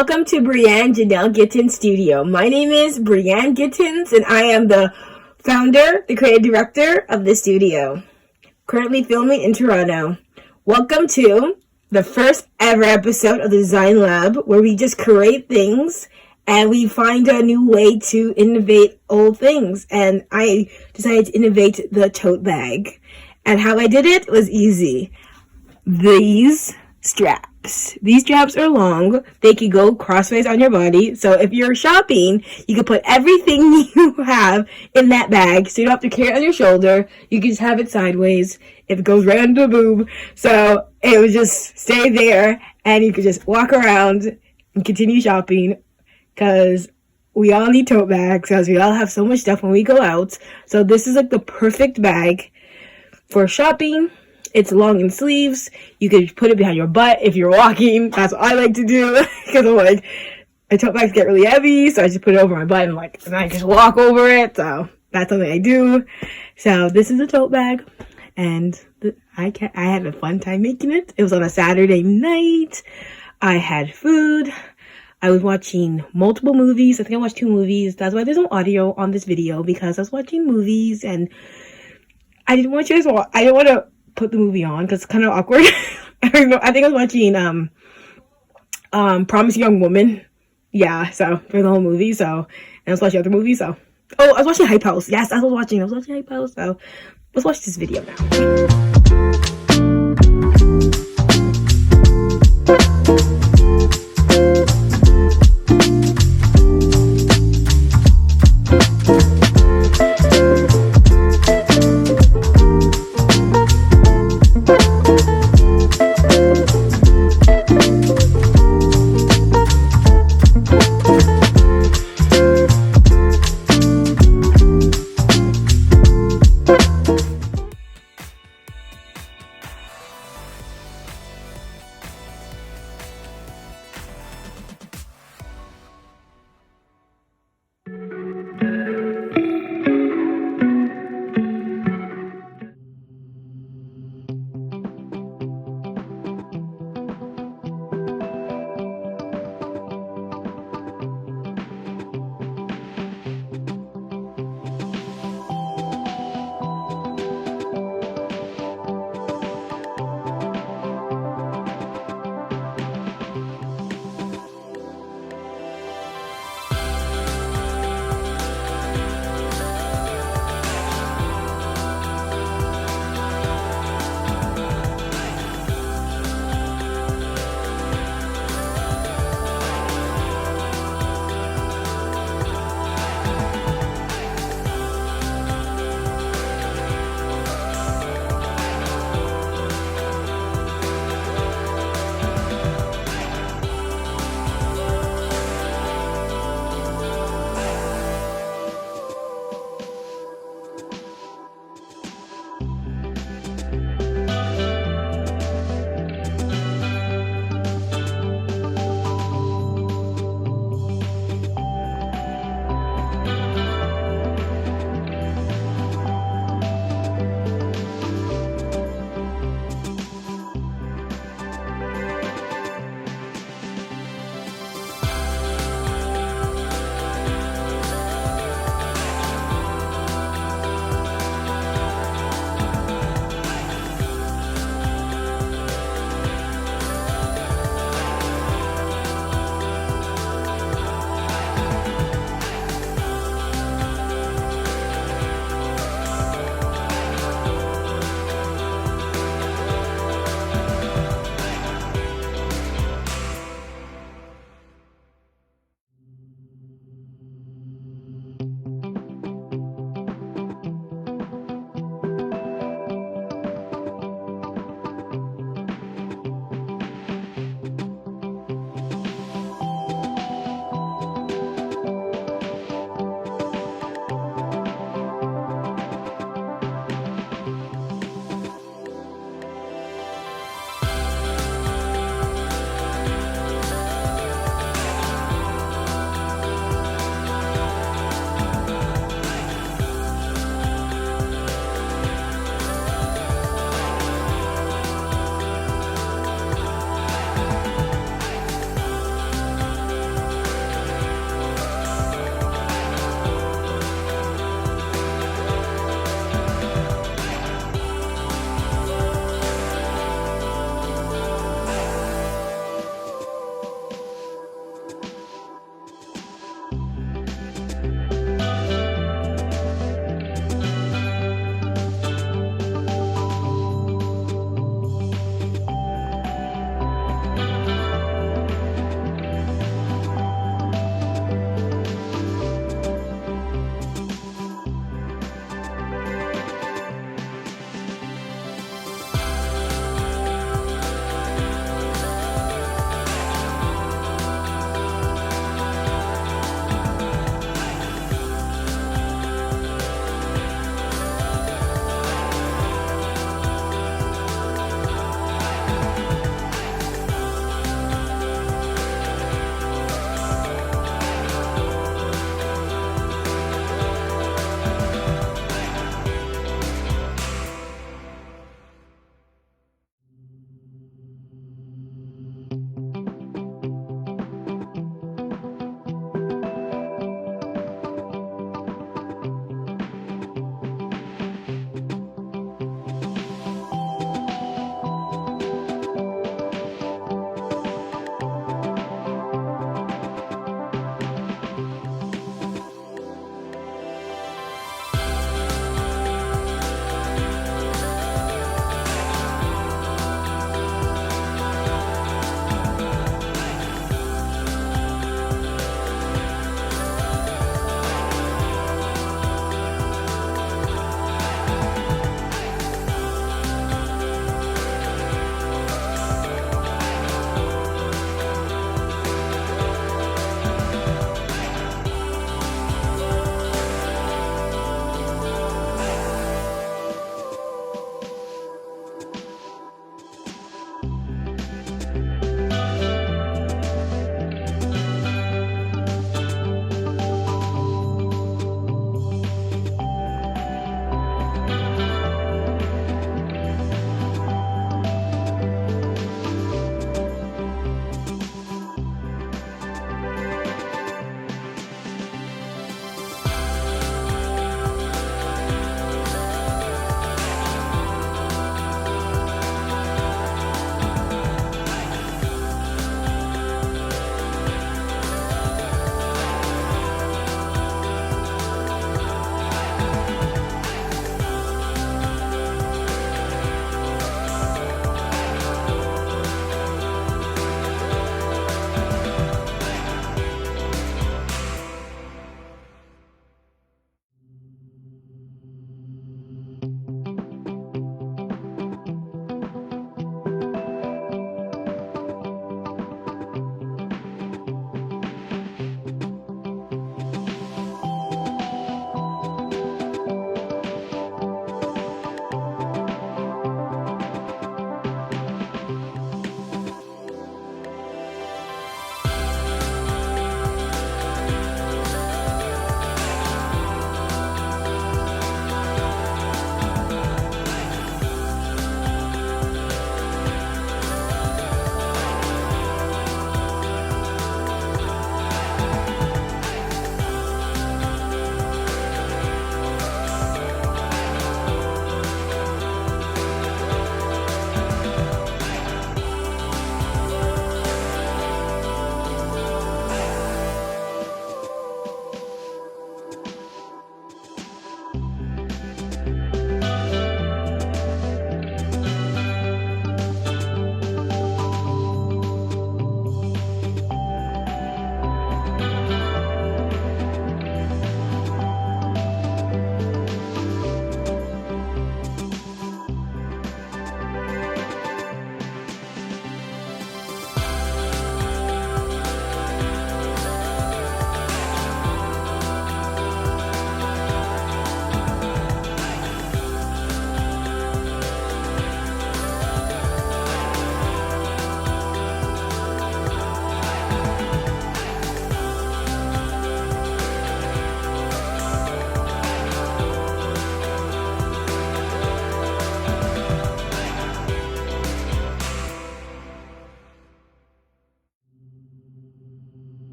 Welcome to Brianne Janelle Gittins Studio. My name is Brianne Gittins, and I am the founder, the creative director of the studio. Currently filming in Toronto. Welcome to the first ever episode of the Design Lab, where we just create things and we find a new way to innovate old things. And I decided to innovate the tote bag. And how I did it was easy. These straps are long. They can go crossways on your body. So if you're shopping, you can put everything you have in that bag. So you don't have to carry it on your shoulder. You can just have it sideways. If it goes right under the boob. So it would just stay there and you could just walk around and continue shopping, because we all need tote bags because we all have so much stuff when we go out. So this is like the perfect bag for shopping. It's long in sleeves. You could put it behind your butt if you're walking. That's what I like to do, because I'm like, my tote bags get really heavy, so I just put it over my butt and I just walk over it. So that's something I do. So this is a tote bag, and I had a fun time making it. It was on a Saturday night. I had food. I was watching multiple movies. I think I watched 2 movies. That's why there's no audio on this video, because I was watching movies and I didn't want to put the movie on because it's kind of awkward. I think I was watching Promising Young Woman. Yeah, so for the whole movie. So, and I was watching other movies. So, I was watching Hype House. Yes, I was watching Hype House. So let's watch this video now.